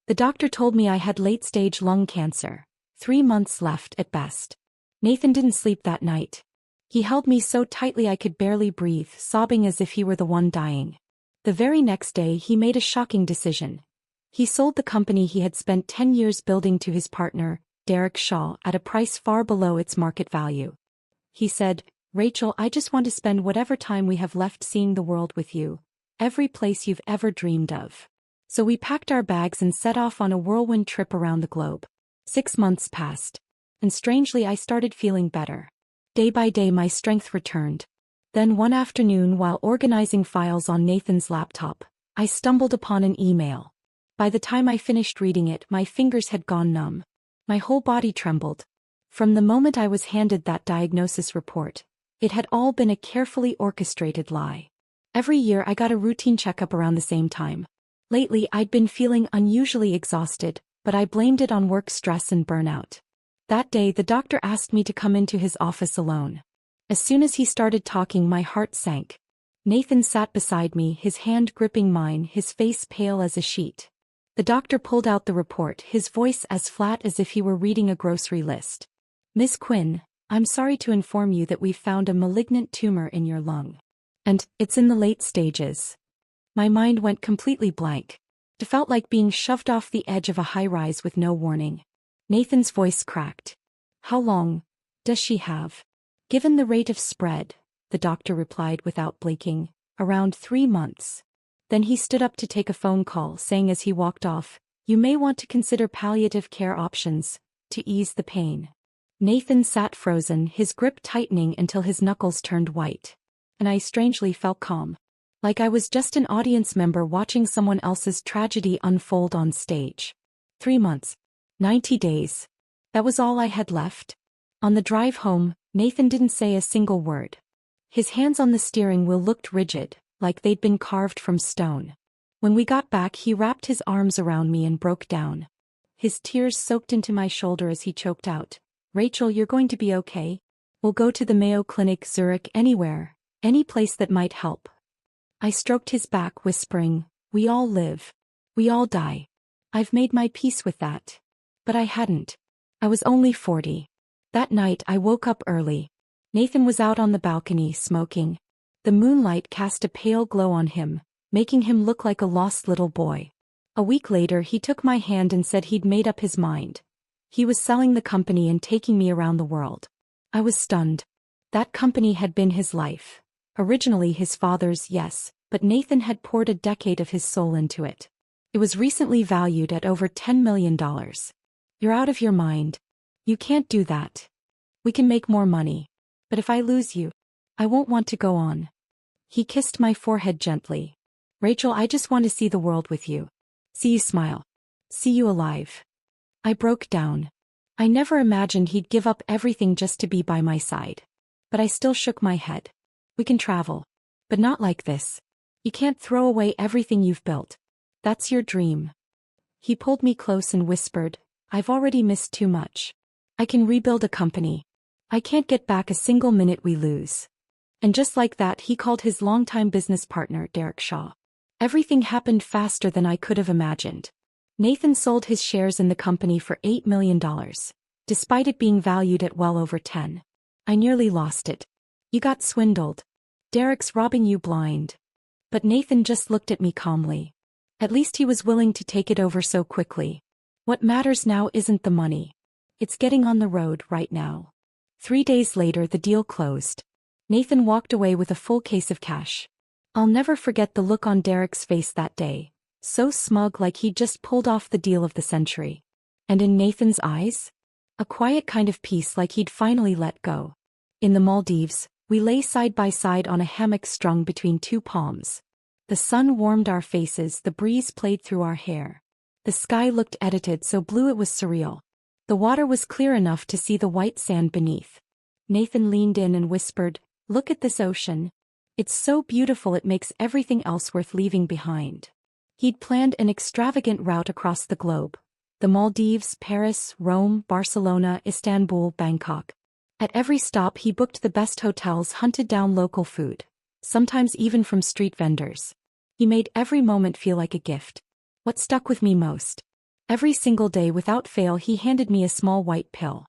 The doctor told me I had late-stage lung cancer. 3 months left at best. Nathan didn't sleep that night. He held me so tightly I could barely breathe, sobbing as if he were the one dying. The very next day he made a shocking decision. He sold the company he had spent 10 years building to his partner, Derek Shaw, at a price far below its market value. He said, "Rachel, I just want to spend whatever time we have left seeing the world with you. Every place you've ever dreamed of." So we packed our bags and set off on a whirlwind trip around the globe. 6 months passed. And strangely I started feeling better. Day by day my strength returned. Then one afternoon while organizing files on Nathan's laptop, I stumbled upon an email. By the time I finished reading it, my fingers had gone numb. My whole body trembled. From the moment I was handed that diagnosis report, it had all been a carefully orchestrated lie. Every year I got a routine checkup around the same time. Lately I'd been feeling unusually exhausted, but I blamed it on work stress and burnout. That day the doctor asked me to come into his office alone. As soon as he started talking my heart sank. Nathan sat beside me, his hand gripping mine, his face pale as a sheet. The doctor pulled out the report, his voice as flat as if he were reading a grocery list. "Miss Quinn, I'm sorry to inform you that we've found a malignant tumor in your lung. And it's in the late stages." My mind went completely blank. It felt like being shoved off the edge of a high-rise with no warning. Nathan's voice cracked. "How long does she have?" "Given the rate of spread," the doctor replied without blinking, "around 3 months." Then he stood up to take a phone call, saying as he walked off, "You may want to consider palliative care options to ease the pain." Nathan sat frozen, his grip tightening until his knuckles turned white. And I strangely felt calm. Like I was just an audience member watching someone else's tragedy unfold on stage. 3 months. 90 days. That was all I had left. On the drive home, Nathan didn't say a single word. His hands on the steering wheel looked rigid, like they'd been carved from stone. When we got back he wrapped his arms around me and broke down. His tears soaked into my shoulder as he choked out, "Rachel, you're going to be okay. We'll go to the Mayo Clinic, Zurich, anywhere, any place that might help." I stroked his back, whispering, "We all live. We all die. I've made my peace with that." But I hadn't. I was only 40. That night I woke up early. Nathan was out on the balcony smoking. The moonlight cast a pale glow on him, making him look like a lost little boy. A week later he took my hand and said he'd made up his mind. He was selling the company and taking me around the world. I was stunned. That company had been his life. Originally his father's, yes, but Nathan had poured a decade of his soul into it. It was recently valued at over $10 million. "You're out of your mind. You can't do that. We can make more money. But if I lose you, I won't want to go on." He kissed my forehead gently. "Rachel, I just want to see the world with you. See you smile. See you alive." I broke down. I never imagined he'd give up everything just to be by my side. But I still shook my head. "We can travel. But not like this. You can't throw away everything you've built. That's your dream." He pulled me close and whispered, "I've already missed too much. I can rebuild a company. I can't get back a single minute we lose." And just like that he called his longtime business partner, Derek Shaw. Everything happened faster than I could have imagined. Nathan sold his shares in the company for $8 million, despite it being valued at well over 10. I nearly lost it. "You got swindled. Derek's robbing you blind." But Nathan just looked at me calmly. At least he was willing to take it over so quickly. What matters now isn't the money. It's getting on the road right now. 3 days later the deal closed. Nathan walked away with a full case of cash. I'll never forget the look on Derek's face that day. So smug, like he'd just pulled off the deal of the century. And in Nathan's eyes? A quiet kind of peace, like he'd finally let go. In the Maldives, we lay side by side on a hammock strung between 2 palms. The sun warmed our faces, the breeze played through our hair. The sky looked edited, so blue it was surreal. The water was clear enough to see the white sand beneath. Nathan leaned in and whispered, "Look at this ocean. It's so beautiful it makes everything else worth leaving behind." He'd planned an extravagant route across the globe. The Maldives, Paris, Rome, Barcelona, Istanbul, Bangkok. At every stop he booked the best hotels, hunted down local food, sometimes even from street vendors. He made every moment feel like a gift. What stuck with me most? Every single day without fail he handed me a small white pill.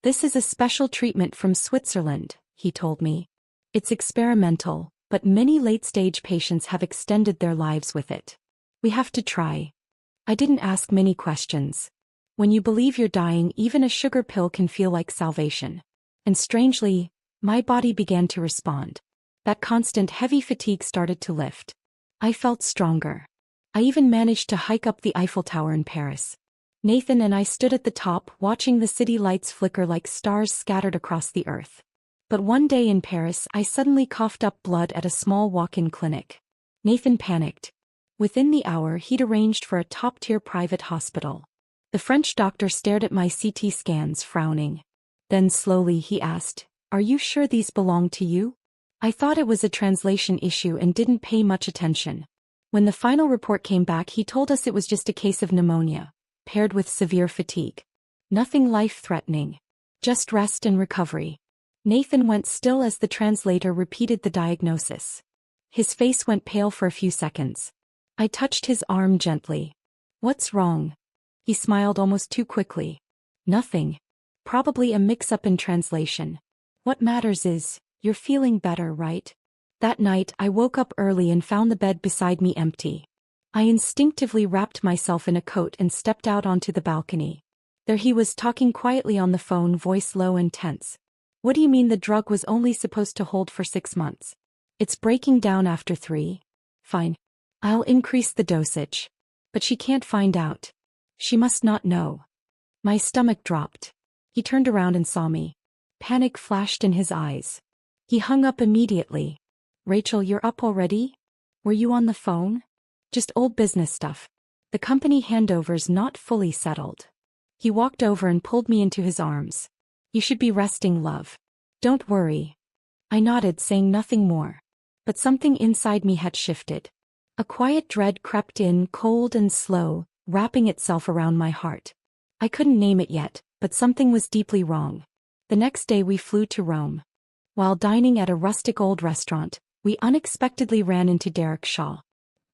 "This is a special treatment from Switzerland," he told me. "It's experimental, but many late-stage patients have extended their lives with it. We have to try." I didn't ask many questions. When you believe you're dying, even a sugar pill can feel like salvation. And strangely, my body began to respond. That constant heavy fatigue started to lift. I felt stronger. I even managed to hike up the Eiffel Tower in Paris. Nathan and I stood at the top, watching the city lights flicker like stars scattered across the earth. But one day in Paris, I suddenly coughed up blood at a small walk-in clinic. Nathan panicked. Within the hour, he'd arranged for a top-tier private hospital. The French doctor stared at my CT scans, frowning. Then slowly he asked, "Are you sure these belong to you?" I thought it was a translation issue and didn't pay much attention. When the final report came back, he told us it was just a case of pneumonia, paired with severe fatigue. Nothing life-threatening. Just rest and recovery. Nathan went still as the translator repeated the diagnosis. His face went pale for a few seconds. I touched his arm gently. "What's wrong?" He smiled almost too quickly. "Nothing. Probably a mix-up in translation. What matters is, you're feeling better, right?" That night, I woke up early and found the bed beside me empty. I instinctively wrapped myself in a coat and stepped out onto the balcony. There he was, talking quietly on the phone, voice low and tense. "What do you mean the drug was only supposed to hold for 6 months? It's breaking down after 3. Fine. I'll increase the dosage. But she can't find out. She must not know." My stomach dropped. He turned around and saw me. Panic flashed in his eyes. He hung up immediately. "Rachel, you're up already? Were you on the phone?" "Just old business stuff. The company handover's not fully settled." He walked over and pulled me into his arms. "You should be resting, love. Don't worry." I nodded, saying nothing more. But something inside me had shifted. A quiet dread crept in, cold and slow, wrapping itself around my heart. I couldn't name it yet, but something was deeply wrong. The next day we flew to Rome. While dining at a rustic old restaurant, we unexpectedly ran into Derek Shaw.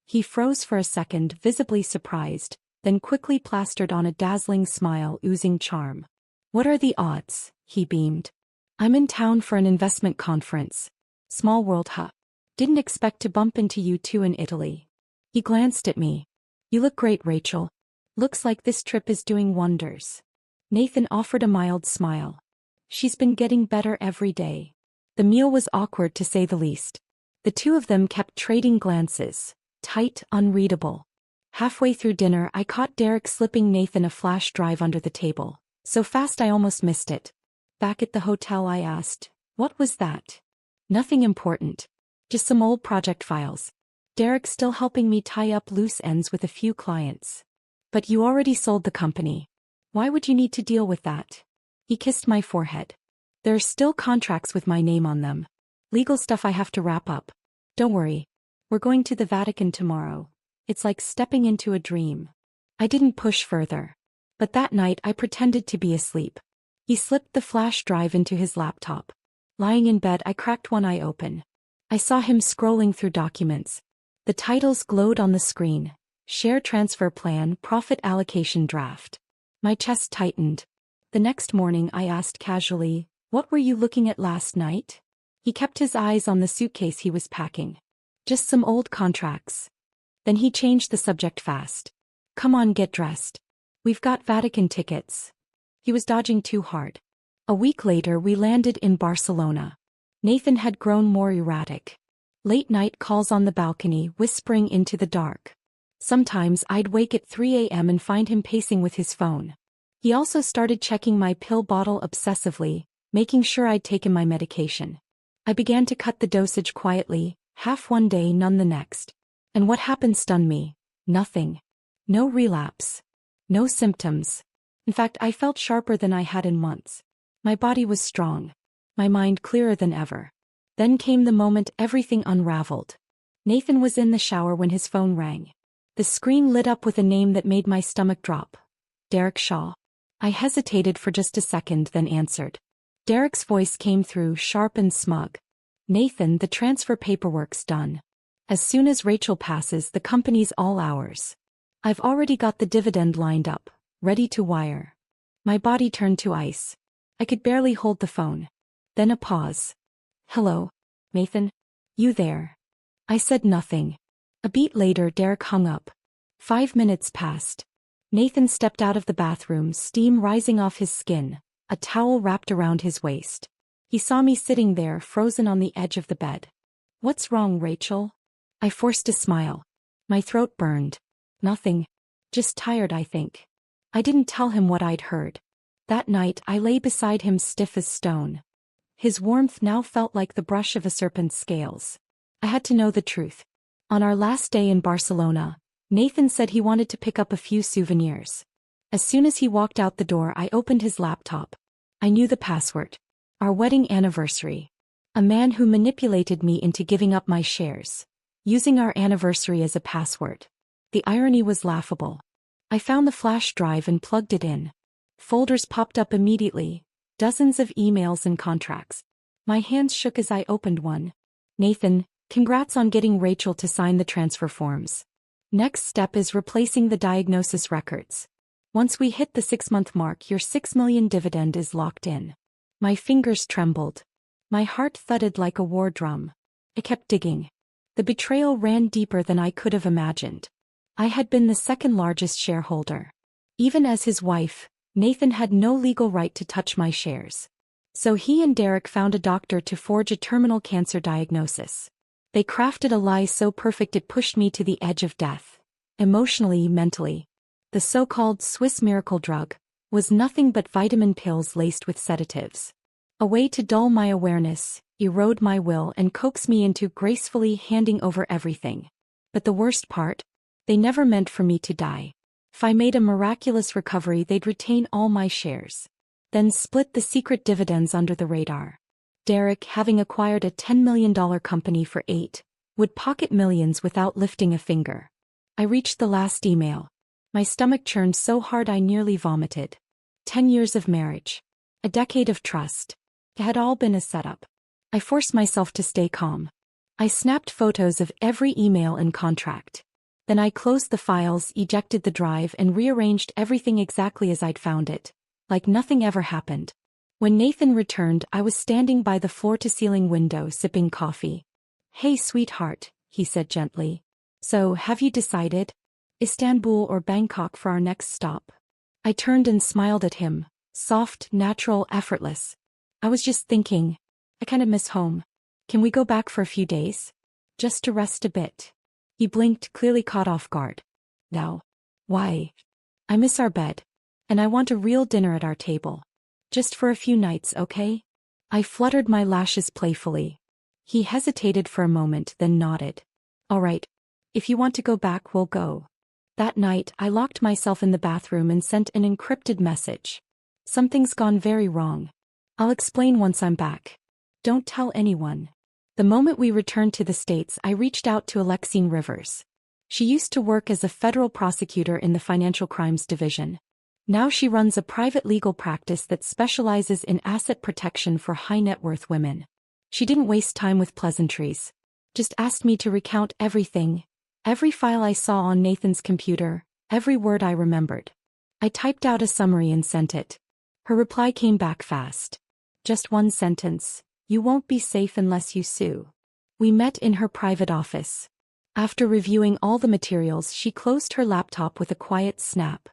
He froze for a second, visibly surprised, then quickly plastered on a dazzling smile oozing charm. "What are the odds?" he beamed. "I'm in town for an investment conference. Small world, huh? Didn't expect to bump into you two in Italy." He glanced at me. "You look great, Rachel. Looks like this trip is doing wonders." Nathan offered a mild smile. "She's been getting better every day." The meal was awkward, to say the least. The two of them kept trading glances, tight, unreadable. Halfway through dinner, I caught Derek slipping Nathan a flash drive under the table, so fast I almost missed it. Back at the hotel, I asked, "What was that?" "Nothing important. Just some old project files. Derek's still helping me tie up loose ends with a few clients." "But you already sold the company. Why would you need to deal with that?" He kissed my forehead. "There are still contracts with my name on them. Legal stuff I have to wrap up. Don't worry. We're going to the Vatican tomorrow. It's like stepping into a dream." I didn't push further. But that night I pretended to be asleep. He slipped the flash drive into his laptop. Lying in bed, I cracked one eye open. I saw him scrolling through documents. The titles glowed on the screen. Share transfer plan, profit allocation draft. My chest tightened. The next morning I asked casually, "What were you looking at last night?" He kept his eyes on the suitcase he was packing. "Just some old contracts." Then he changed the subject fast. "Come on, get dressed. We've got Vatican tickets." He was dodging too hard. A week later we landed in Barcelona. Nathan had grown more erratic. Late night calls on the balcony, whispering into the dark. Sometimes I'd wake at 3 a.m. and find him pacing with his phone. He also started checking my pill bottle obsessively, making sure I'd taken my medication. I began to cut the dosage quietly, half one day, none the next. And what happened stunned me. Nothing. No relapse. No symptoms. In fact, I felt sharper than I had in months. My body was strong. My mind clearer than ever. Then came the moment everything unraveled. Nathan was in the shower when his phone rang. The screen lit up with a name that made my stomach drop. Derek Shaw. I hesitated for just a second, then answered. Derek's voice came through, sharp and smug. "Nathan, the transfer paperwork's done. As soon as Rachel passes, the company's all ours. I've already got the dividend lined up, ready to wire. My body turned to ice. I could barely hold the phone. Then a pause. Hello, Nathan? You there? I said nothing. A beat later, Derek hung up. 5 minutes passed. Nathan stepped out of the bathroom, steam rising off his skin, a towel wrapped around his waist. He saw me sitting there, frozen on the edge of the bed. What's wrong, Rachel? I forced a smile. My throat burned. Nothing. Just tired, I think. I didn't tell him what I'd heard. That night I lay beside him stiff as stone. His warmth now felt like the brush of a serpent's scales. I had to know the truth. On our last day in Barcelona, Nathan said he wanted to pick up a few souvenirs. As soon as he walked out the door, I opened his laptop. I knew the password. Our wedding anniversary. A man who manipulated me into giving up my shares, using our anniversary as a password. The irony was laughable. I found the flash drive and plugged it in. Folders popped up immediately, dozens of emails and contracts. My hands shook as I opened one. Nathan, congrats on getting Rachel to sign the transfer forms. Next step is replacing the diagnosis records. Once we hit the 6-month mark, your $6 million dividend is locked in. My fingers trembled. My heart thudded like a war drum. I kept digging. The betrayal ran deeper than I could have imagined. I had been the second largest shareholder. Even as his wife, Nathan had no legal right to touch my shares. So he and Derek found a doctor to forge a terminal cancer diagnosis. They crafted a lie so perfect it pushed me to the edge of death. Emotionally, mentally. The so-called Swiss miracle drug was nothing but vitamin pills laced with sedatives. A way to dull my awareness, erode my will, and coax me into gracefully handing over everything. But the worst part? They never meant for me to die. If I made a miraculous recovery, they'd retain all my shares. Then split the secret dividends under the radar. Derek, having acquired a $10 million company for 8, would pocket millions without lifting a finger. I reached the last email. My stomach churned so hard I nearly vomited. 10 years of marriage. A decade of trust. It had all been a setup. I forced myself to stay calm. I snapped photos of every email and contract. Then I closed the files, ejected the drive, and rearranged everything exactly as I'd found it, like nothing ever happened. When Nathan returned, I was standing by the floor-to-ceiling window sipping coffee. Hey, sweetheart, he said gently. So, have you decided? Istanbul or Bangkok for our next stop? I turned and smiled at him, soft, natural, effortless. I was just thinking, I kind of miss home. Can we go back for a few days? Just to rest a bit. He blinked, clearly caught off guard. No. Why? I miss our bed. And I want a real dinner at our table. Just for a few nights, okay? I fluttered my lashes playfully. He hesitated for a moment, then nodded. All right. If you want to go back, we'll go. That night, I locked myself in the bathroom and sent an encrypted message. Something's gone very wrong. I'll explain once I'm back. Don't tell anyone. The moment we returned to the States, I reached out to Alexine Rivers. She used to work as a federal prosecutor in the Financial Crimes Division. Now she runs a private legal practice that specializes in asset protection for high-net-worth women. She didn't waste time with pleasantries. Just asked me to recount everything, every file I saw on Nathan's computer, every word I remembered. I typed out a summary and sent it. Her reply came back fast. Just one sentence. You won't be safe unless you sue. We met in her private office. After reviewing all the materials, she closed her laptop with a quiet snap.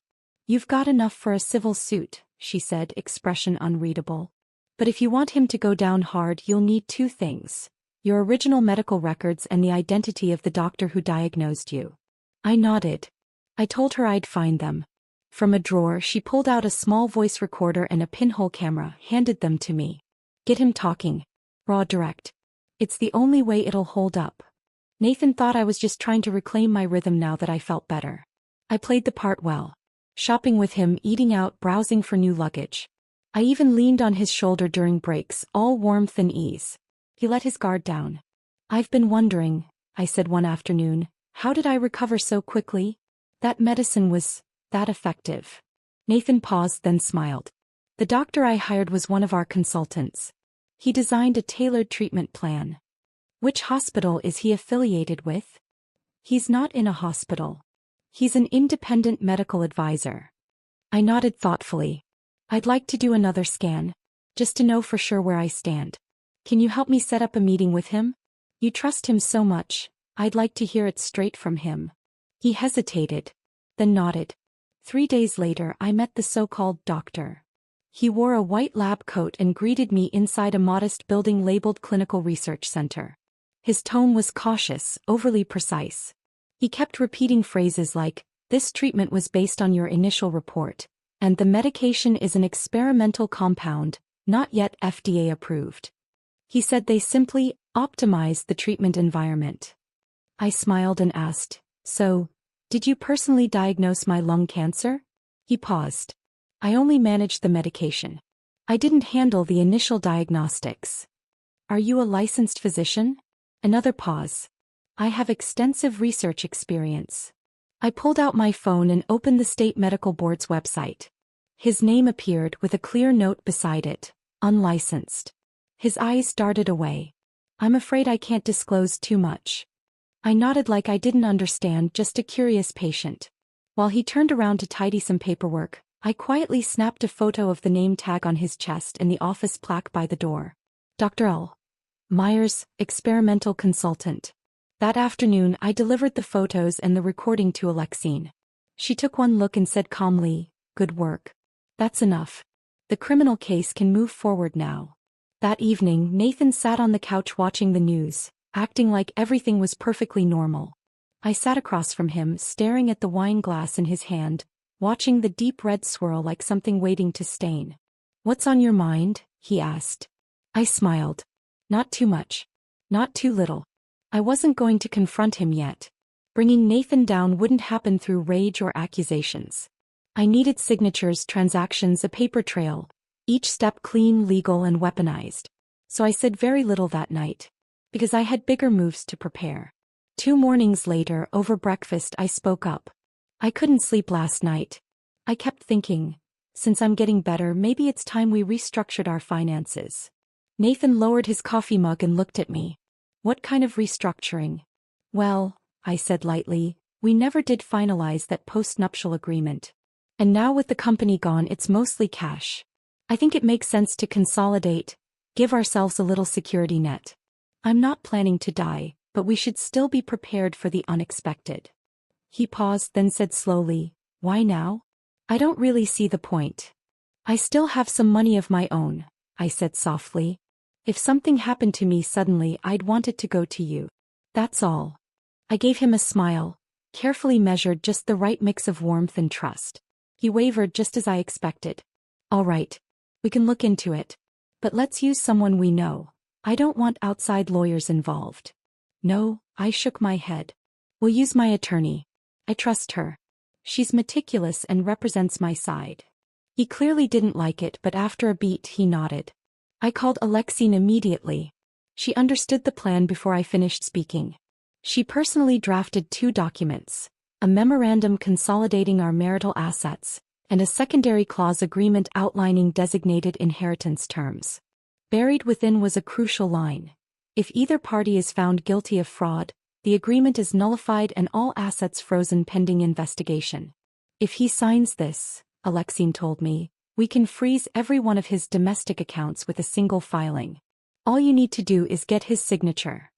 You've got enough for a civil suit, she said, expression unreadable. But if you want him to go down hard, you'll need 2 things. Your original medical records and the identity of the doctor who diagnosed you. I nodded. I told her I'd find them. From a drawer, she pulled out a small voice recorder and a pinhole camera, handed them to me. Get him talking. Raw, direct. It's the only way it'll hold up. Nathan thought I was just trying to reclaim my rhythm now that I felt better. I played the part well. Shopping with him, eating out, browsing for new luggage. I even leaned on his shoulder during breaks, all warmth and ease. He let his guard down. I've been wondering, I said one afternoon, how did I recover so quickly? That medicine was that effective. Nathan paused, then smiled. The doctor I hired was one of our consultants. He designed a tailored treatment plan. Which hospital is he affiliated with? He's not in a hospital. He's an independent medical advisor. I nodded thoughtfully. I'd like to do another scan. Just to know for sure where I stand. Can you help me set up a meeting with him? You trust him so much, I'd like to hear it straight from him. He hesitated, then nodded. 3 days later I met the so-called doctor. He wore a white lab coat and greeted me inside a modest building labeled Clinical Research Center. His tone was cautious, overly precise. He kept repeating phrases like, "This treatment was based on your initial report, and the medication is an experimental compound, not yet FDA approved." He said they simply optimized the treatment environment. I smiled and asked, "So, did you personally diagnose my lung cancer?" He paused. "I only managed the medication. I didn't handle the initial diagnostics." "Are you a licensed physician?" Another pause. "I have extensive research experience." I pulled out my phone and opened the state medical board's website. His name appeared with a clear note beside it, "Unlicensed." His eyes darted away. "I'm afraid I can't disclose too much." I nodded like I didn't understand, just a curious patient. While he turned around to tidy some paperwork, I quietly snapped a photo of the name tag on his chest and the office plaque by the door. Dr. L. Myers, experimental consultant. That afternoon I delivered the photos and the recording to Alexine. She took one look and said calmly, "Good work. That's enough. The criminal case can move forward now." That evening Nathan sat on the couch watching the news, acting like everything was perfectly normal. I sat across from him, staring at the wine glass in his hand, watching the deep red swirl like something waiting to stain. "What's on your mind?" he asked. I smiled. Not too much. Not too little. I wasn't going to confront him yet. Bringing Nathan down wouldn't happen through rage or accusations. I needed signatures, transactions, a paper trail, each step clean, legal, and weaponized. So I said very little that night, because I had bigger moves to prepare. 2 mornings later, over breakfast, I spoke up. "I couldn't sleep last night. I kept thinking, since I'm getting better, maybe it's time we restructured our finances." Nathan lowered his coffee mug and looked at me. "What kind of restructuring?" "Well," I said lightly, "we never did finalize that post-nuptial agreement. And now with the company gone, it's mostly cash. I think it makes sense to consolidate, give ourselves a little security net. I'm not planning to die, but we should still be prepared for the unexpected." He paused, then said slowly, "Why now?" "I don't really see the point. I still have some money of my own," I said softly. "If something happened to me suddenly, I'd want it to go to you. That's all." I gave him a smile, carefully measured, just the right mix of warmth and trust. He wavered just as I expected. "All right. We can look into it. But let's use someone we know. I don't want outside lawyers involved." "No," I shook my head. "We'll use my attorney. I trust her. She's meticulous and represents my side." He clearly didn't like it, but after a beat he nodded. I called Alexine immediately. She understood the plan before I finished speaking. She personally drafted 2 documents, a memorandum consolidating our marital assets, and a secondary clause agreement outlining designated inheritance terms. Buried within was a crucial line. If either party is found guilty of fraud, the agreement is nullified and all assets frozen pending investigation. "If he signs this," Alexine told me, "we can freeze every one of his domestic accounts with a single filing. All you need to do is get his signature."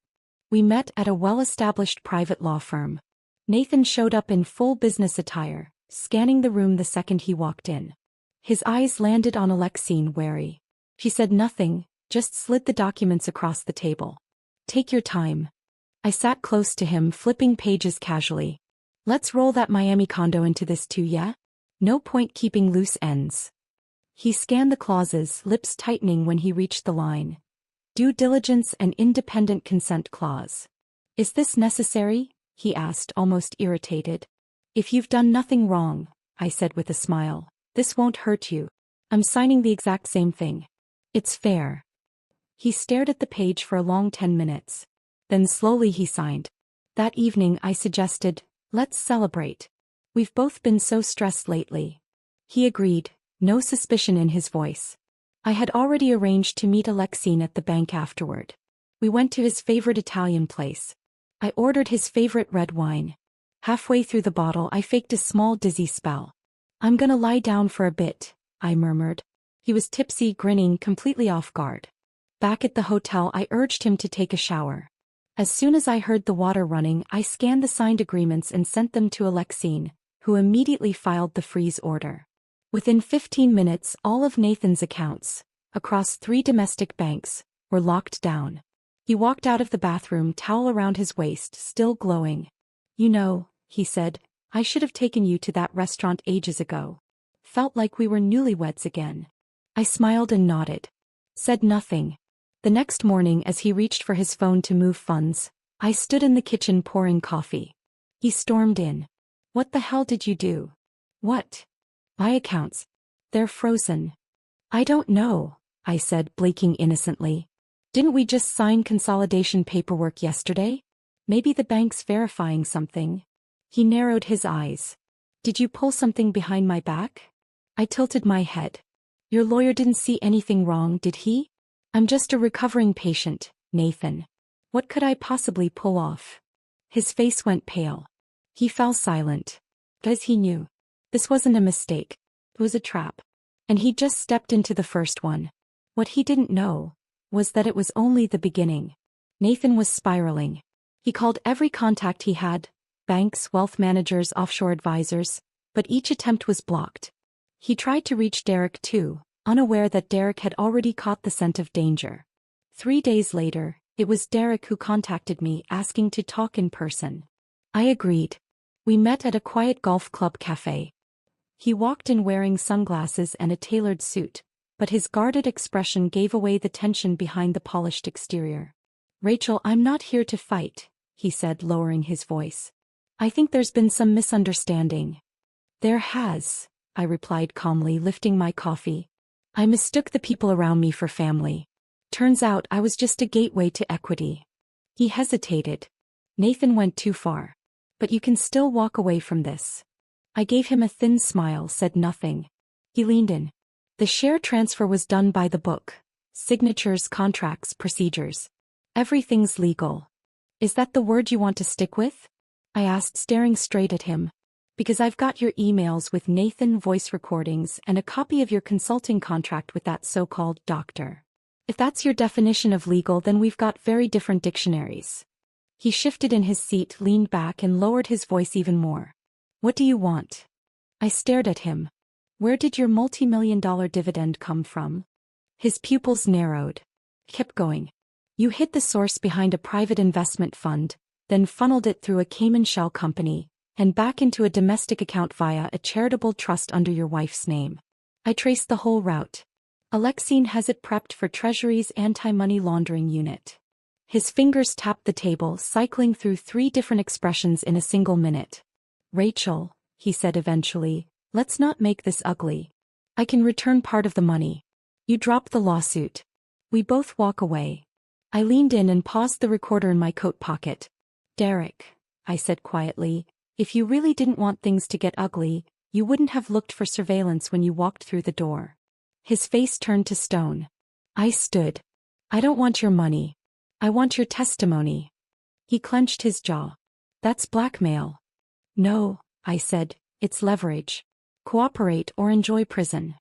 We met at a well-established private law firm. Nathan showed up in full business attire, scanning the room the second he walked in. His eyes landed on Alexine, wary. She said nothing, just slid the documents across the table. "Take your time." I sat close to him, flipping pages casually. "Let's roll that Miami condo into this too, yeah? No point keeping loose ends." He scanned the clauses, lips tightening when he reached the line. "Due diligence and independent consent clause." "Is this necessary?" he asked, almost irritated. "If you've done nothing wrong," I said with a smile, "this won't hurt you. I'm signing the exact same thing. It's fair." He stared at the page for a long 10 minutes. Then slowly he signed. That evening I suggested, "Let's celebrate. We've both been so stressed lately." He agreed, no suspicion in his voice. I had already arranged to meet Alexine at the bank afterward. We went to his favorite Italian place. I ordered his favorite red wine. Halfway through the bottle I faked a small dizzy spell. I'm gonna lie down for a bit, I murmured. He was tipsy, grinning, completely off guard. Back at the hotel, I urged him to take a shower. As soon as I heard the water running, I scanned the signed agreements and sent them to Alexine, who immediately filed the freeze order. Within 15 minutes, all of Nathan's accounts, across 3 domestic banks, were locked down. He walked out of the bathroom, towel around his waist, still glowing. You know, he said, I should have taken you to that restaurant ages ago. Felt like we were newlyweds again. I smiled and nodded. Said nothing. The next morning, as he reached for his phone to move funds, I stood in the kitchen pouring coffee. He stormed in. What the hell did you do? What? My accounts. They're frozen. I don't know, I said, blinking innocently. Didn't we just sign consolidation paperwork yesterday? Maybe the bank's verifying something. He narrowed his eyes. Did you pull something behind my back? I tilted my head. Your lawyer didn't see anything wrong, did he? I'm just a recovering patient, Nathan. What could I possibly pull off? His face went pale. He fell silent. Because he knew. This wasn't a mistake. It was a trap. And he just stepped into the first one. What he didn't know was that it was only the beginning. Nathan was spiraling. He called every contact he had, banks, wealth managers, offshore advisors, but each attempt was blocked. He tried to reach Derek too, unaware that Derek had already caught the scent of danger. 3 days later, it was Derek who contacted me asking to talk in person. I agreed. We met at a quiet golf club cafe. He walked in wearing sunglasses and a tailored suit, but his guarded expression gave away the tension behind the polished exterior. Rachel, I'm not here to fight, he said, lowering his voice. I think there's been some misunderstanding. There has, I replied calmly, lifting my coffee. I mistook the people around me for family. Turns out I was just a gateway to equity. He hesitated. Nathan went too far. But you can still walk away from this. I gave him a thin smile, said nothing. He leaned in. The share transfer was done by the book. Signatures, contracts, procedures. Everything's legal. Is that the word you want to stick with? I asked, staring straight at him. Because I've got your emails with Nathan, voice recordings, and a copy of your consulting contract with that so-called doctor. If that's your definition of legal, then we've got very different dictionaries. He shifted in his seat, leaned back, and lowered his voice even more. What do you want? I stared at him. Where did your multi-million-dollar dividend come from? His pupils narrowed. Kept going. You hid the source behind a private investment fund, then funneled it through a Cayman shell company, and back into a domestic account via a charitable trust under your wife's name. I traced the whole route. Alexine has it prepped for Treasury's anti-money laundering unit. His fingers tapped the table, cycling through 3 different expressions in a single minute. Rachel, he said eventually, let's not make this ugly. I can return part of the money. You drop the lawsuit. We both walk away. I leaned in and paused the recorder in my coat pocket. Derek, I said quietly, if you really didn't want things to get ugly, you wouldn't have looked for surveillance when you walked through the door. His face turned to stone. I stood. I don't want your money. I want your testimony. He clenched his jaw. That's blackmail. No, I said, it's leverage. Cooperate or enjoy prison.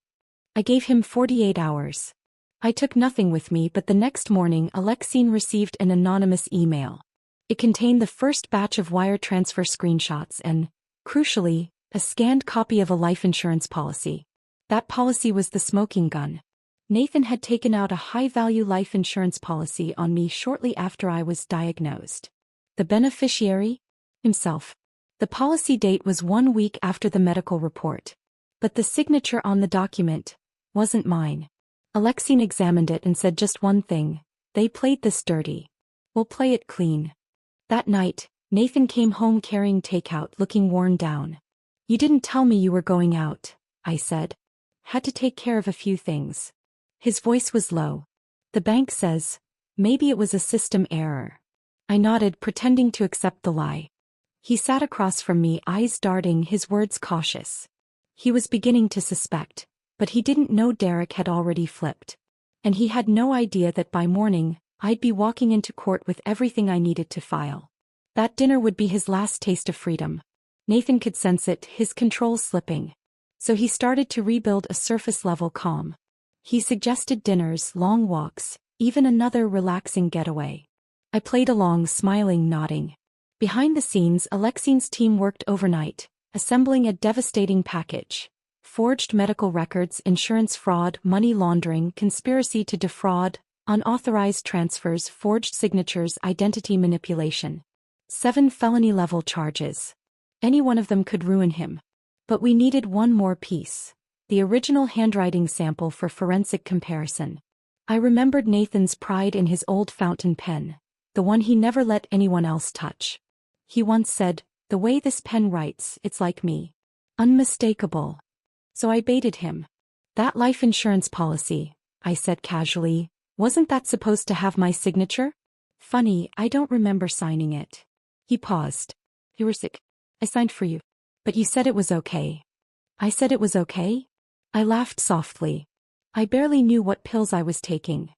I gave him 48 hours. I took nothing with me, but the next morning Alexine received an anonymous email. It contained the first batch of wire transfer screenshots and, crucially, a scanned copy of a life insurance policy. That policy was the smoking gun. Nathan had taken out a high-value life insurance policy on me shortly after I was diagnosed. The beneficiary? Himself. The policy date was 1 week after the medical report. But the signature on the document wasn't mine. Alexine examined it and said just one thing. They played this dirty. We'll play it clean. That night, Nathan came home carrying takeout, looking worn down. You didn't tell me you were going out, I said. Had to take care of a few things. His voice was low. The bank says, maybe it was a system error. I nodded, pretending to accept the lie. He sat across from me, eyes darting, his words cautious. He was beginning to suspect, but he didn't know Derek had already flipped. And he had no idea that by morning, I'd be walking into court with everything I needed to file. That dinner would be his last taste of freedom. Nathan could sense it, his control slipping. So he started to rebuild a surface-level calm. He suggested dinners, long walks, even another relaxing getaway. I played along, smiling, nodding. Behind the scenes, Alexine's team worked overnight, assembling a devastating package. Forged medical records, insurance fraud, money laundering, conspiracy to defraud, unauthorized transfers, forged signatures, identity manipulation. 7 felony-level charges. Any one of them could ruin him. But we needed one more piece. The original handwriting sample for forensic comparison. I remembered Nathan's pride in his old fountain pen, the one he never let anyone else touch. He once said, "The way this pen writes, it's like me. Unmistakable." So I baited him. "That life insurance policy," I said casually, "wasn't that supposed to have my signature?" "Funny, I don't remember signing it." He paused. "You were sick. I signed for you. But you said it was okay." I said it was okay? I laughed softly. I barely knew what pills I was taking.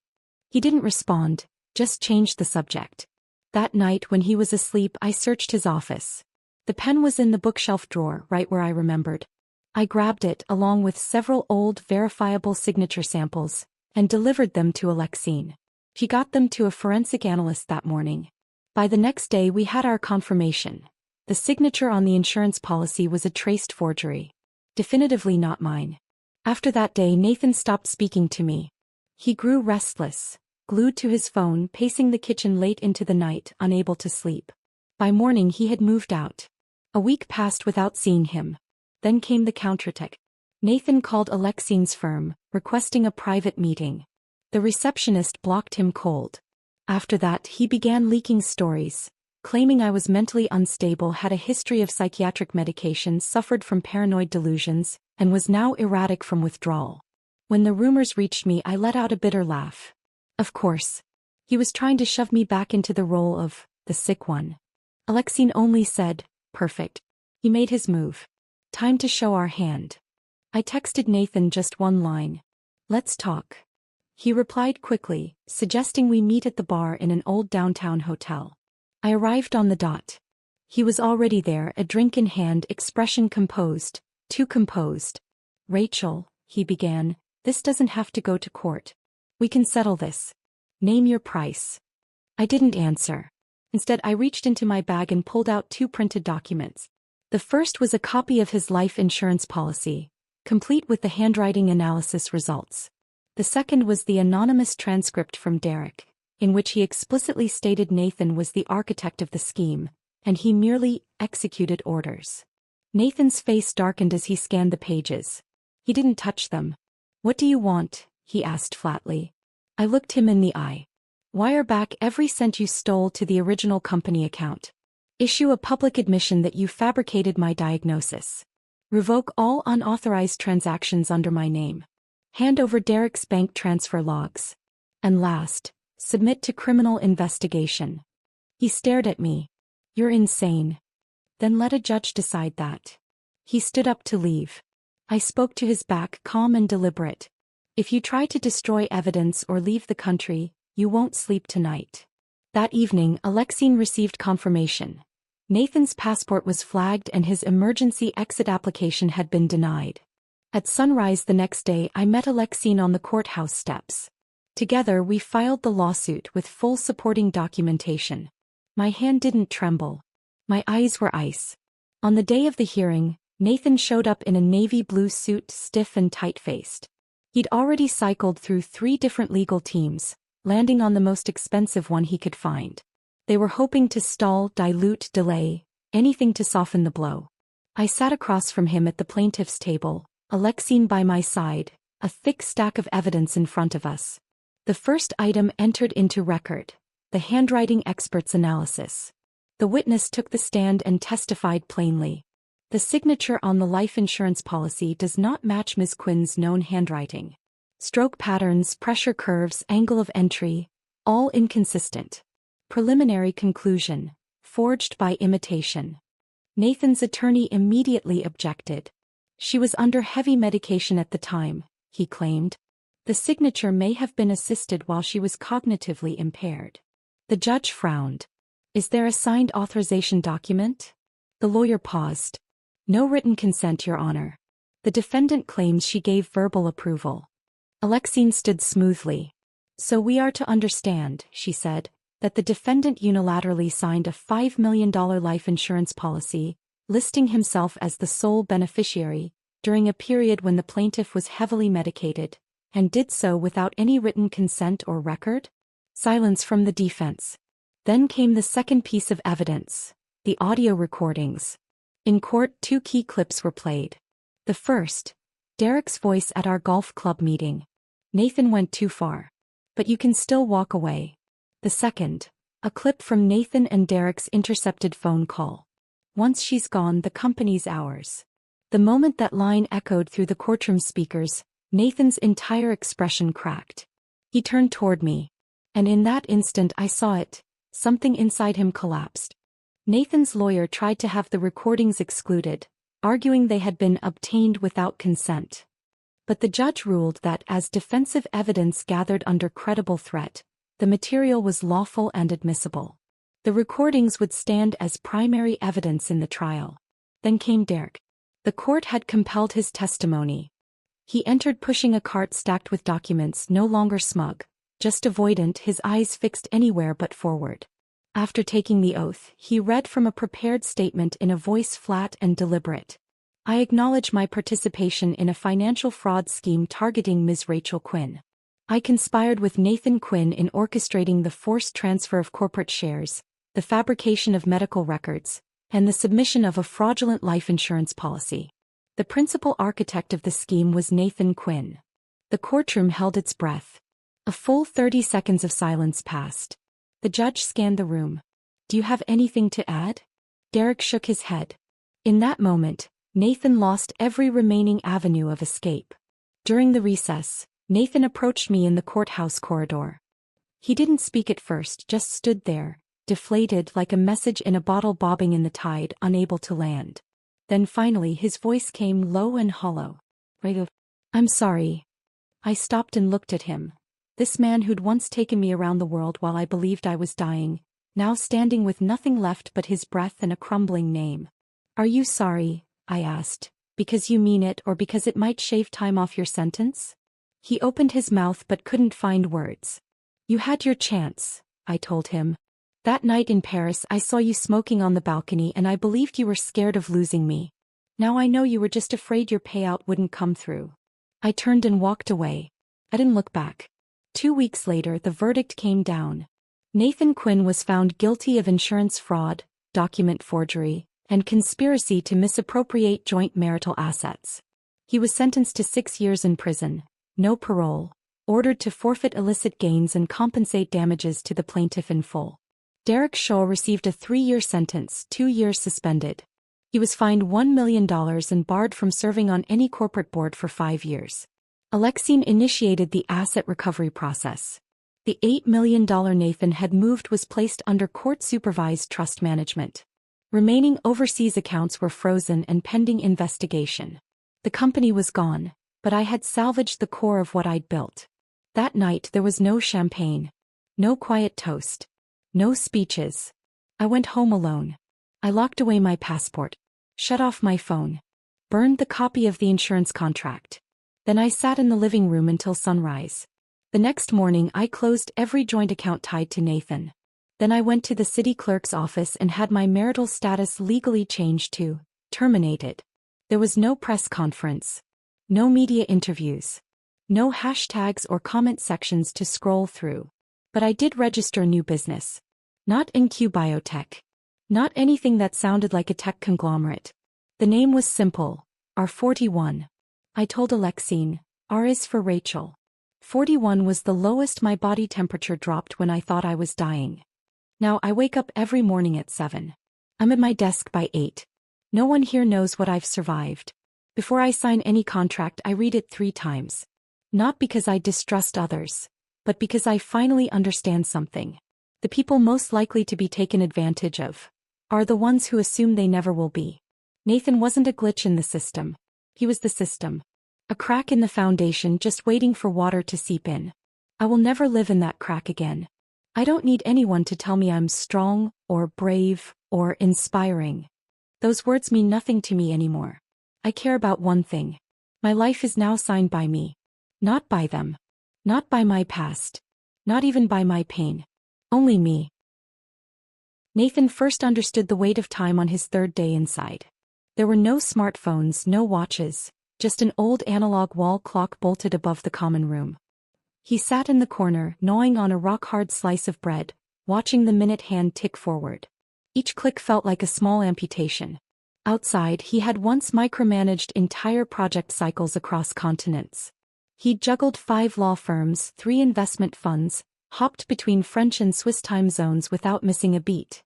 He didn't respond, just changed the subject. That night when he was asleep, I searched his office. The pen was in the bookshelf drawer, right where I remembered. I grabbed it along with several old verifiable signature samples and delivered them to Alexine. She got them to a forensic analyst that morning. By the next day we had our confirmation. The signature on the insurance policy was a traced forgery. Definitively not mine. After that day, Nathan stopped speaking to me. He grew restless, glued to his phone, pacing the kitchen late into the night, unable to sleep. By morning he had moved out. A week passed without seeing him. Then came the counterattack. Nathan called Alexine's firm, requesting a private meeting. The receptionist blocked him cold. After that, he began leaking stories, claiming I was mentally unstable, had a history of psychiatric medication, suffered from paranoid delusions, and was now erratic from withdrawal. When the rumors reached me, I let out a bitter laugh. Of course. He was trying to shove me back into the role of the sick one. Alexine only said, "Perfect." He made his move. Time to show our hand. I texted Nathan just one line. "Let's talk." He replied quickly, suggesting we meet at the bar in an old downtown hotel. I arrived on the dot. He was already there, a drink in hand, expression composed, too composed. "Rachel," he began, "this doesn't have to go to court. We can settle this. Name your price." I didn't answer. Instead, I reached into my bag and pulled out 2 printed documents. The first was a copy of his life insurance policy, complete with the handwriting analysis results. The second was the anonymous transcript from Derek, in which he explicitly stated Nathan was the architect of the scheme, and he merely executed orders. Nathan's face darkened as he scanned the pages. He didn't touch them. "What do you want?" he asked flatly. I looked him in the eye. "Wire back every cent you stole to the original company account. Issue a public admission that you fabricated my diagnosis. Revoke all unauthorized transactions under my name. Hand over Derek's bank transfer logs. And last, submit to criminal investigation." He stared at me. "You're insane." "Then let a judge decide that." He stood up to leave. I spoke to his back, calm and deliberate. "If you try to destroy evidence or leave the country, you won't sleep tonight." That evening, Alexine received confirmation. Nathan's passport was flagged and his emergency exit application had been denied. At sunrise the next day, I met Alexine on the courthouse steps. Together we filed the lawsuit with full supporting documentation. My hand didn't tremble. My eyes were ice. On the day of the hearing, Nathan showed up in a navy blue suit, stiff and tight-faced. He'd already cycled through 3 different legal teams, landing on the most expensive one he could find. They were hoping to stall, dilute, delay, anything to soften the blow. I sat across from him at the plaintiff's table, Alexine by my side, a thick stack of evidence in front of us. The first item entered into record, the handwriting expert's analysis. The witness took the stand and testified plainly. The signature on the life insurance policy does not match Ms. Quinn's known handwriting. Stroke patterns, pressure curves, angle of entry, all inconsistent. Preliminary conclusion: forged by imitation. Nathan's attorney immediately objected. She was under heavy medication at the time, he claimed. The signature may have been assisted while she was cognitively impaired. The judge frowned. "Is there a signed authorization document?" The lawyer paused. "No written consent, Your Honor." The defendant claims she gave verbal approval. Alexine stood smoothly. So we are to understand, she said, that the defendant unilaterally signed a $5 million life insurance policy, listing himself as the sole beneficiary, during a period when the plaintiff was heavily medicated, and did so without any written consent or record? Silence from the defense. Then came the second piece of evidence, the audio recordings. In court, 2 key clips were played. The first, Derek's voice at our golf club meeting. Nathan went too far. But you can still walk away. The second, a clip from Nathan and Derek's intercepted phone call. Once she's gone, the company's ours. The moment that line echoed through the courtroom speakers, Nathan's entire expression cracked. He turned toward me. And in that instant I saw it. Something inside him collapsed. Nathan's lawyer tried to have the recordings excluded, arguing they had been obtained without consent. But the judge ruled that as defensive evidence gathered under credible threat, the material was lawful and admissible. The recordings would stand as primary evidence in the trial. Then came Derek. The court had compelled his testimony. He entered pushing a cart stacked with documents, no longer smug, just avoidant, his eyes fixed anywhere but forward. After taking the oath, he read from a prepared statement in a voice flat and deliberate. I acknowledge my participation in a financial fraud scheme targeting Ms. Rachel Quinn. I conspired with Nathan Quinn in orchestrating the forced transfer of corporate shares, the fabrication of medical records, and the submission of a fraudulent life insurance policy. The principal architect of the scheme was Nathan Quinn. The courtroom held its breath. A full 30 seconds of silence passed. The judge scanned the room. Do you have anything to add? Derek shook his head. In that moment, Nathan lost every remaining avenue of escape. During the recess, Nathan approached me in the courthouse corridor. He didn't speak at first, just stood there, deflated like a message in a bottle bobbing in the tide, unable to land. Then finally his voice came low and hollow. I'm sorry. I stopped and looked at him. This man who'd once taken me around the world while I believed I was dying, now standing with nothing left but his breath and a crumbling name. Are you sorry? I asked. Because you mean it or because it might shave time off your sentence? He opened his mouth but couldn't find words. You had your chance, I told him. That night in Paris I saw you smoking on the balcony and I believed you were scared of losing me. Now I know you were just afraid your payout wouldn't come through. I turned and walked away. I didn't look back. 2 weeks later the verdict came down. Nathan Quinn was found guilty of insurance fraud, document forgery, and conspiracy to misappropriate joint marital assets. He was sentenced to 6 years in prison, no parole, ordered to forfeit illicit gains and compensate damages to the plaintiff in full. Derek Shaw received a 3-year sentence, 2 years suspended. He was fined $1 million and barred from serving on any corporate board for 5 years. Alexine initiated the asset recovery process. The $8 million Nathan had moved was placed under court-supervised trust management. Remaining overseas accounts were frozen and pending investigation. The company was gone, but I had salvaged the core of what I'd built. That night there was no champagne, no quiet toast, no speeches. I went home alone. I locked away my passport, shut off my phone, burned the copy of the insurance contract. Then I sat in the living room until sunrise. The next morning I closed every joint account tied to Nathan. Then I went to the city clerk's office and had my marital status legally changed to terminated. There was no press conference, no media interviews, no hashtags or comment sections to scroll through. But I did register new business. Not NQ Biotech. Not anything that sounded like a tech conglomerate. The name was simple, R41. I told Alexine, R is for Rachel. 41 was the lowest my body temperature dropped when I thought I was dying. Now I wake up every morning at 7. I'm at my desk by 8. No one here knows what I've survived. Before I sign any contract I read it 3 times. Not because I distrust others, but because I finally understand something. The people most likely to be taken advantage of are the ones who assume they never will be. Nathan wasn't a glitch in the system. He was the system. A crack in the foundation just waiting for water to seep in. I will never live in that crack again. I don't need anyone to tell me I'm strong, or brave, or inspiring. Those words mean nothing to me anymore. I care about one thing. My life is now signed by me. Not by them. Not by my past. Not even by my pain. Only me. Nathan first understood the weight of time on his third day inside. There were no smartphones, no watches, just an old analog wall clock bolted above the common room. He sat in the corner, gnawing on a rock-hard slice of bread, watching the minute hand tick forward. Each click felt like a small amputation. Outside, he had once micromanaged entire project cycles across continents. He'd juggled 5 law firms, 3 investment funds, hopped between French and Swiss time zones without missing a beat.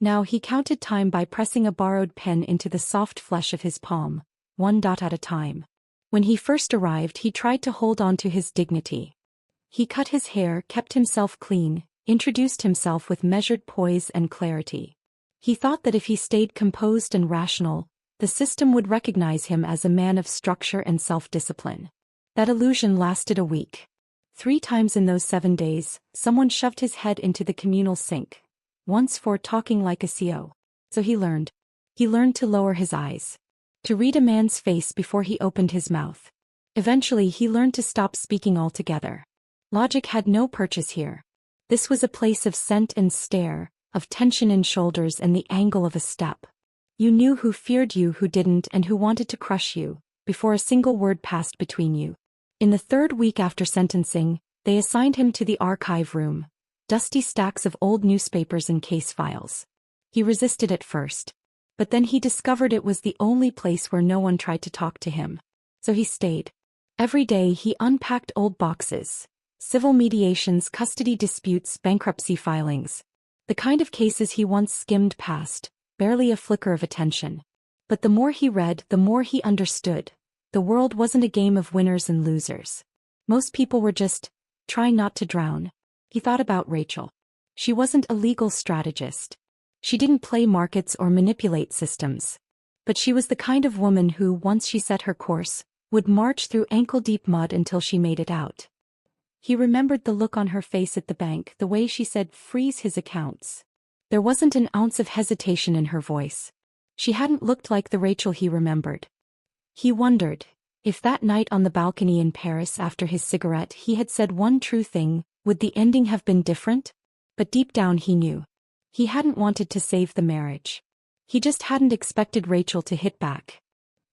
Now he counted time by pressing a borrowed pen into the soft flesh of his palm, 1 dot at a time. When he first arrived, he tried to hold on to his dignity. He cut his hair, kept himself clean, introduced himself with measured poise and clarity. He thought that if he stayed composed and rational, the system would recognize him as a man of structure and self-discipline. That illusion lasted a week. 3 times in those 7 days, someone shoved his head into the communal sink, once for talking like a CO. So he learned. He learned to lower his eyes. To read a man's face before he opened his mouth. Eventually he learned to stop speaking altogether. Logic had no purchase here. This was a place of scent and stare, of tension in shoulders and the angle of a step. You knew who feared you, who didn't, and who wanted to crush you, before a single word passed between you. In the 3rd week after sentencing, they assigned him to the archive room, dusty stacks of old newspapers and case files. He resisted at first. But then he discovered it was the only place where no one tried to talk to him. So he stayed. Every day he unpacked old boxes. Civil mediations, custody disputes, bankruptcy filings. The kind of cases he once skimmed past, barely a flicker of attention. But the more he read, the more he understood. The world wasn't a game of winners and losers. Most people were just trying not to drown. He thought about Rachel. She wasn't a legal strategist. She didn't play markets or manipulate systems. But she was the kind of woman who, once she set her course, would march through ankle-deep mud until she made it out. He remembered the look on her face at the bank, the way she said, "Freeze his accounts." There wasn't an ounce of hesitation in her voice. She hadn't looked like the Rachel he remembered. He wondered, if that night on the balcony in Paris after his cigarette he had said one true thing, would the ending have been different? But deep down he knew. He hadn't wanted to save the marriage. He just hadn't expected Rachel to hit back.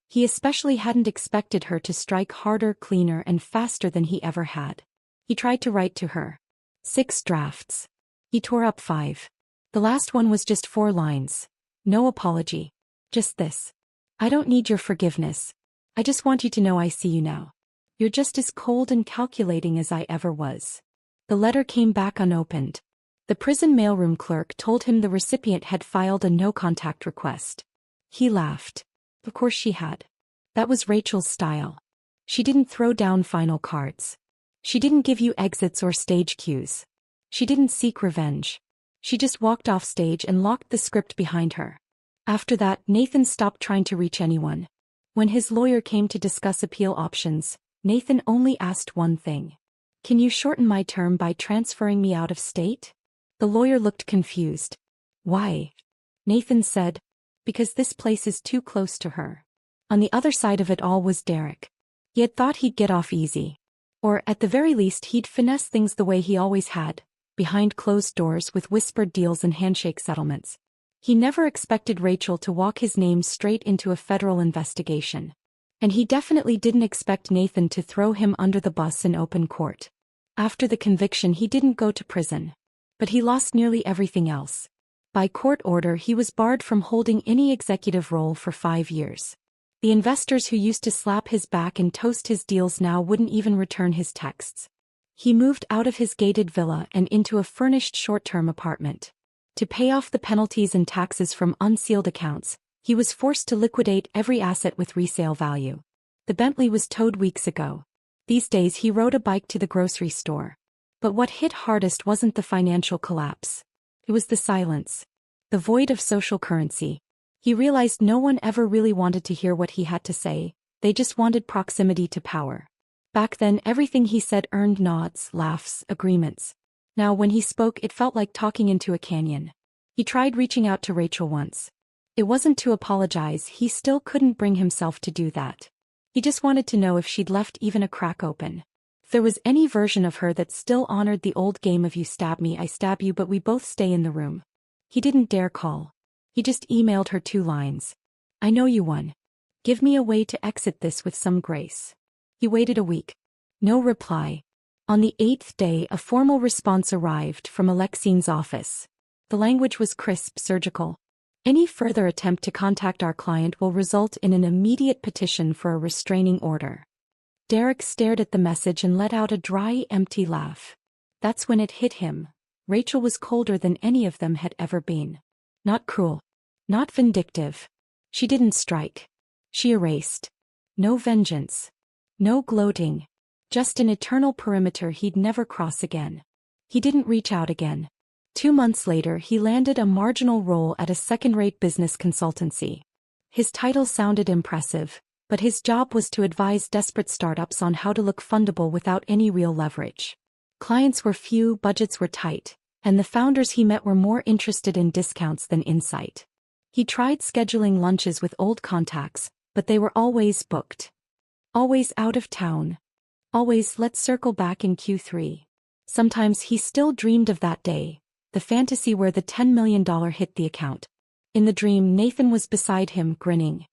He especially hadn't expected her to strike harder, cleaner, and faster than he ever had. He tried to write to her. 6 drafts. He tore up 5. The last one was just 4 lines. No apology. Just this. I don't need your forgiveness. I just want you to know I see you now. You're just as cold and calculating as I ever was. The letter came back unopened. The prison mailroom clerk told him the recipient had filed a no-contact request. He laughed. Of course she had. That was Rachel's style. She didn't throw down final cards. She didn't give you exits or stage cues. She didn't seek revenge. She just walked off stage and locked the script behind her. After that, Nathan stopped trying to reach anyone. When his lawyer came to discuss appeal options, Nathan only asked one thing. Can you shorten my term by transferring me out of state? The lawyer looked confused. Why? Nathan said, because this place is too close to her. On the other side of it all was Derek. He had thought he'd get off easy. Or, at the very least, he'd finesse things the way he always had, behind closed doors with whispered deals and handshake settlements. He never expected Rachel to walk his name straight into a federal investigation. And he definitely didn't expect Nathan to throw him under the bus in open court. After the conviction, he didn't go to prison. But he lost nearly everything else. By court order, he was barred from holding any executive role for 5 years. The investors who used to slap his back and toast his deals now wouldn't even return his texts. He moved out of his gated villa and into a furnished short-term apartment. To pay off the penalties and taxes from unsealed accounts, he was forced to liquidate every asset with resale value. The Bentley was towed weeks ago. These days he rode a bike to the grocery store. But what hit hardest wasn't the financial collapse. It was the silence. The void of social currency. He realized no one ever really wanted to hear what he had to say, they just wanted proximity to power. Back then everything he said earned nods, laughs, agreements. Now when he spoke it felt like talking into a canyon. He tried reaching out to Rachel once. It wasn't to apologize, he still couldn't bring himself to do that. He just wanted to know if she'd left even a crack open. If there was any version of her that still honored the old game of you stab me I stab you but we both stay in the room. He didn't dare call. He just emailed her 2 lines. I know you won. Give me a way to exit this with some grace. He waited a week. No reply. On the 8th day a formal response arrived from Alexine's office. The language was crisp, surgical. Any further attempt to contact our client will result in an immediate petition for a restraining order. Derek stared at the message and let out a dry, empty laugh. That's when it hit him. Rachel was colder than any of them had ever been. Not cruel. Not vindictive. She didn't strike. She erased. No vengeance. No gloating. Just an eternal perimeter he'd never cross again. He didn't reach out again. 2 months later he landed a marginal role at a second-rate business consultancy. His title sounded impressive, but his job was to advise desperate startups on how to look fundable without any real leverage. Clients were few, budgets were tight, and the founders he met were more interested in discounts than insight. He tried scheduling lunches with old contacts, but they were always booked. Always out of town. Always let's circle back in Q3. Sometimes he still dreamed of that day, the fantasy where the $10 million hit the account. In the dream Nathan was beside him, grinning.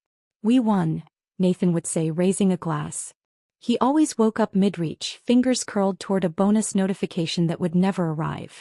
We won, Nathan would say, raising a glass. He always woke up mid-reach, fingers curled toward a bonus notification that would never arrive.